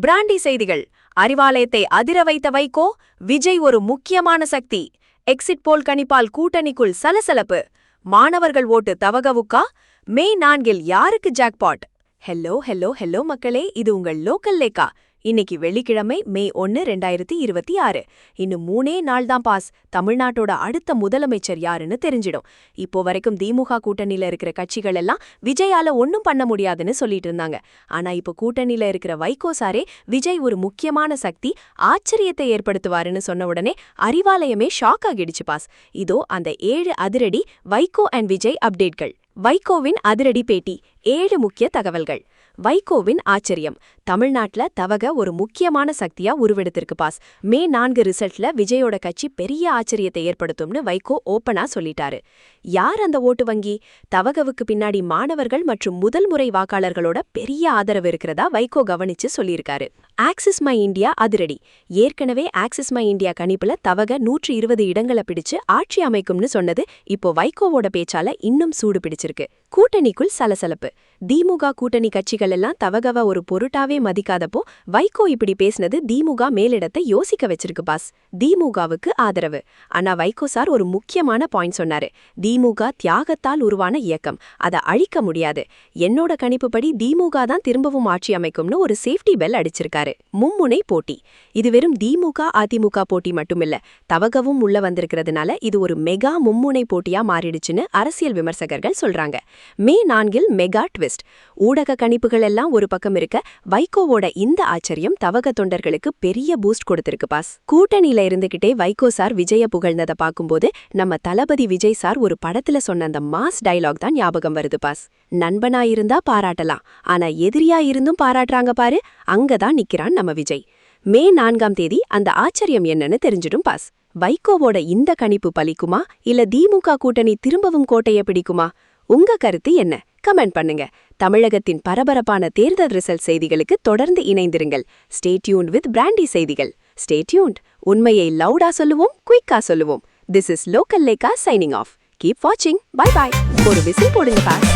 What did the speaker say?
Brandy செய்திகள். அறிவாலயத்தை அதிர வைத்த வைகோ, விஜய் ஒரு முக்கியமான சக்தி. எக்ஸிட் போல் கணிப்பால் கூட்டணிக்குள் சலசலப்பு. மாணவர்கள் ஓட்டு தவகவுக்கா? மே 4 யாருக்கு ஜாக்பாட்? ஹெல்லோ மக்களே, இது உங்கள் லோக்கல் லேக்கா. இன்னைக்கு வெள்ளிக்கிழமை மே 1, 2026. இன்னும் 3 நாள் தான் பாஸ். தமிழ்நாட்டோட அடுத்த முதலமைச்சர் யாருன்னு தெரிஞ்சிடும். இப்போ வரைக்கும் திமுக கூட்டணியில இருக்கிற கட்சிகள் எல்லாம் விஜயால ஒன்னும் பண்ண முடியாதுன்னு சொல்லிட்டு இருந்தாங்க. ஆனா இப்போ கூட்டணியில இருக்கிற வைகோ சாரே விஜய் ஒரு முக்கியமான சக்தி, ஆச்சரியத்தை ஏற்படுத்துவாருன்னு சொன்ன உடனே அறிவாலயமே ஷாக் ஆகிடுச்சு பாஸ். இதோ அந்த 7 அதிரடி வைகோ அண்ட் விஜய் அப்டேட்கள். வைகோவின் அதிரடி பேட்டி, 7 முக்கிய தகவல்கள். வைகோவின் ஆச்சரியம். தமிழ்நாட்டுல தவக ஒரு முக்கியமான சக்தியா உருவெடுத்திருக்கு பாஸ். மே 4 ரிசல்ட்ல விஜயோட கட்சி பெரிய ஆச்சரியத்தை ஏற்படுத்தும்னு வைகோ ஓப்பனா சொல்லிட்டாரு. யார் அந்த ஓட்டு வங்கி? தவகவுக்கு பின்னாடி மாணவர்கள் மற்றும் முதல் முறை வாக்காளர்களோட பெரிய ஆதரவு இருக்கிறதா வைகோ கவனிச்சு சொல்லியிருக்காரு. ஆக்சிஸ் மை இந்தியா அதிரடி. ஏற்கனவே ஆக்சிஸ் மை இந்தியா கணிப்புல தவக 120 இடங்களை பிடிச்சு ஆட்சி அமைக்கும்னு சொன்னது இப்போ வைகோவோட பேச்சால இன்னும் சூடு பிடிச்சிருக்கு. கூட்டணிக்குள் சலசலப்பு. திமுக கூட்டணி கட்சிகள் எல்லாம் தவகவ ஒரு பொருட்டாவே மதிக்காதப்போ வைகோ இப்படி பேசினது திமுக மேலிடத்தை யோசிக்க வச்சிருக்கு பாஸ். திமுகவுக்கு ஆதரவு. ஆனா வைகோ சார் ஒரு முக்கியமான பாயிண்ட் சொன்னாரு. திமுக தியாகத்தால் உருவான இயக்கம், அதை அழிக்க முடியாது. என்னோட கணிப்புப்படி திமுக தான் திரும்பவும் ஆட்சி அமைக்கும்னு ஒரு சேஃப்டி பெல் அடிச்சிருக்காரு. மும்முனை போட்டி. இது வெறும் திமுக அதிமுக போட்டி மட்டுமில்ல, தவகவும் உள்ள வந்திருக்கிறதுனால இது ஒரு மெகா மும்முனை போட்டியா மாறிடுச்சுன்னு அரசியல் விமர்சகர்கள் சொல்றாங்க. மே 4 மெகா ட்விஸ்ட். ஊடக கணிப்புகள் எல்லாம் ஒரு பக்கம் இருக்க, வைகோவோட இந்த ஆச்சரியம் தவக தொண்டர்களுக்கு பெரிய பூஸ்ட் கொடுத்திருக்கு பாஸ். கூட்டணியில இருந்துகிட்டே வைகோ சார் விஜய புகழ்ந்ததை பார்க்கும்போது நம்ம தளபதி விஜய் சார் ஒரு படத்துல சொன்ன அந்த மாஸ் டயலாக் தான் ஞாபகம் வருது பாஸ். நண்பனா இருந்தா பாராட்டலாம், ஆனா எதிரியா இருந்தும் பாராட்டுறாங்க பாரு, அங்கதான் நிக்கிறான் நம்ம விஜய். மே 4 அந்த ஆச்சரியம் என்னன்னு தெரிஞ்சிடும் பாஸ். வைகோவோட இந்த கணிப்பு பலிக்குமா, இல்ல திமுக கூட்டணி திரும்பவும் கோட்டையை பிடிக்குமா? உங்க கருத்து என்ன? கமெண்ட் பண்ணுங்க. தமிழகத்தின் பரபரப்பான தேர்தல் ரிசல்ட் செய்திகளுக்கு தொடர்ந்து இணைந்திருங்கள். ஸ்டே டியூன்ட் வித் பிராண்டி செய்திகள். Stay tuned. உண்மையை லவுடா சொல்லுவோம், குயிக்கா சொல்லுவோம். திஸ் இஸ் லோக்கல் லேக்கா சைனிங் ஆஃப். கீப் வாட்சிங். Bye bye. ஒரு விசில் போடுங்க பாஸ்.